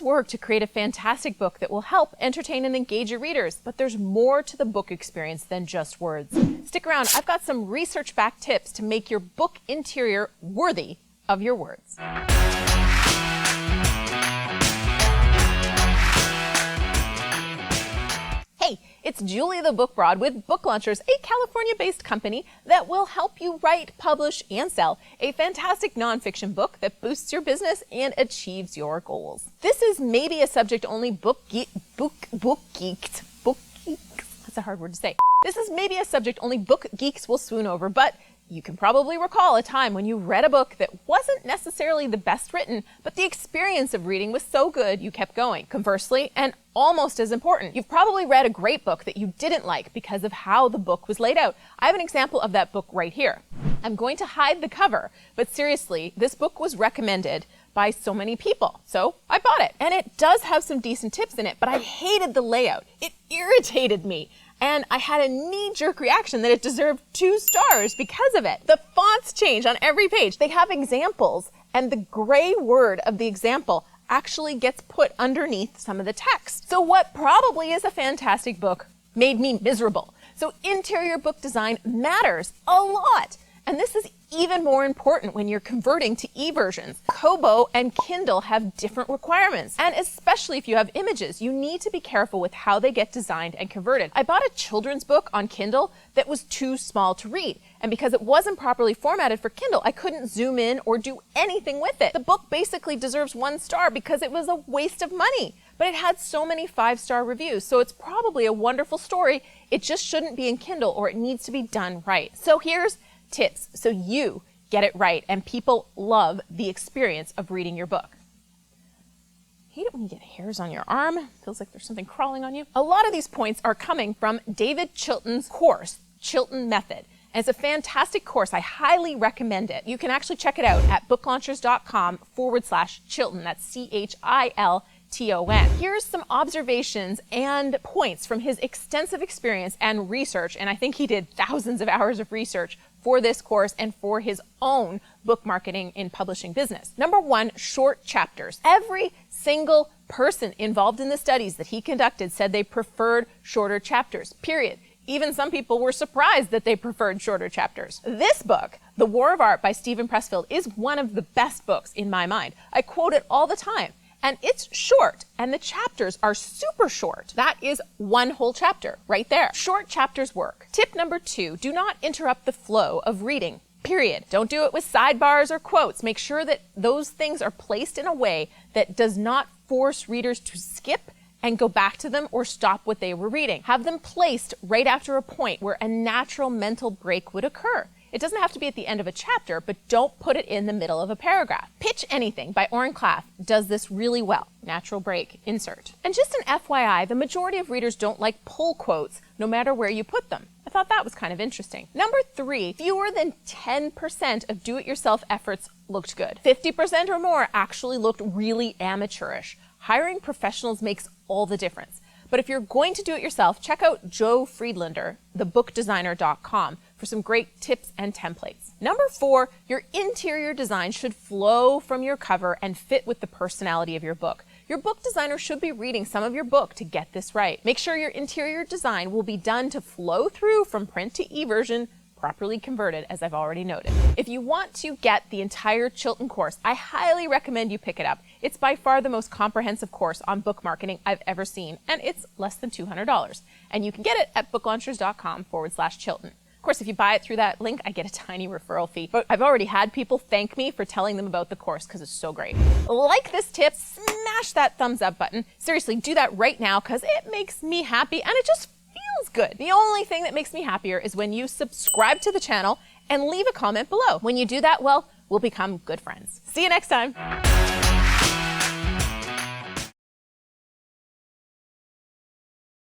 months' work to create a fantastic book that will help entertain and engage your readers, but there's more to the book experience than just words. Stick around, I've got some research-backed tips to make your book interior worthy of your words. Hey, it's Julie the Book Broad with Book Launchers, a California-based company that will help you write, publish, and sell a fantastic nonfiction book that boosts your business and achieves your goals. This is maybe a subject-only book geeks. That's a hard word to say. This is maybe a subject only book geeks will swoon over, but you can probably recall a time when you read a book that wasn't necessarily the best written, but the experience of reading was so good you kept going. Conversely, and almost as important, you've probably read a great book that you didn't like because of how the book was laid out. I have an example of that book right here. I'm going to hide the cover, but seriously, this book was recommended by so many people, so I bought it. And it does have some decent tips in it, but I hated the layout. It irritated me. And I had a knee-jerk reaction that it deserved 2 stars because of it. The fonts change on every page. They have examples, and the gray word of the example actually gets put underneath some of the text. So what probably is a fantastic book made me miserable. So interior book design matters a lot. And this is even more important when you're converting to e-versions. Kobo and Kindle have different requirements. And especially if you have images, you need to be careful with how they get designed and converted. I bought a children's book on Kindle that was too small to read. And because it wasn't properly formatted for Kindle, I couldn't zoom in or do anything with it. The book basically deserves 1 star because it was a waste of money. But it had so many 5-star reviews, so it's probably a wonderful story. It just shouldn't be in Kindle, or it needs to be done right. So here's tips so you get it right and people love the experience of reading your book. I hate it when you get hairs on your arm. Feels like there's something crawling on you. A lot of these points are coming from David Chilton's course, Chilton Method. And it's a fantastic course. I highly recommend it. You can actually check it out at booklaunchers.com/Chilton. That's CHILTON. Here's some observations and points from his extensive experience and research, and I think he did thousands of hours of research for this course and for his own book marketing in publishing business. Number 1, short chapters. Every single person involved in the studies that he conducted said they preferred shorter chapters, period. Even some people were surprised that they preferred shorter chapters. This book, The War of Art by Steven Pressfield, is one of the best books in my mind. I quote it all the time. And it's short, and the chapters are super short. That is 1 whole chapter right there. Short chapters work. Tip number 2, do not interrupt the flow of reading, period. Don't do it with sidebars or quotes. Make sure that those things are placed in a way that does not force readers to skip and go back to them or stop what they were reading. Have them placed right after a point where a natural mental break would occur. It doesn't have to be at the end of a chapter, but don't put it in the middle of a paragraph. Pitch Anything by Oren Klaff does this really well. Natural break, insert. And just an FYI, the majority of readers don't like pull quotes no matter where you put them. I thought that was kind of interesting. Number 3, fewer than 10% of do-it-yourself efforts looked good. 50% or more actually looked really amateurish. Hiring professionals makes all the difference. But if you're going to do it yourself, check out Joe Friedlander, thebookdesigner.com, for some great tips and templates. Number 4, your interior design should flow from your cover and fit with the personality of your book. Your book designer should be reading some of your book to get this right. Make sure your interior design will be done to flow through from print to e-version, properly converted, as I've already noted. If you want to get the entire Chilton course, I highly recommend you pick it up. It's by far the most comprehensive course on book marketing I've ever seen, and it's less than $200. And you can get it at booklaunchers.com/Chilton. Of course, if you buy it through that link, I get a tiny referral fee. But I've already had people thank me for telling them about the course because it's so great. Like this tip, smash that thumbs up button. Seriously, do that right now because it makes me happy and it just feels good. The only thing that makes me happier is when you subscribe to the channel and leave a comment below. When you do that, well, we'll become good friends. See you next time.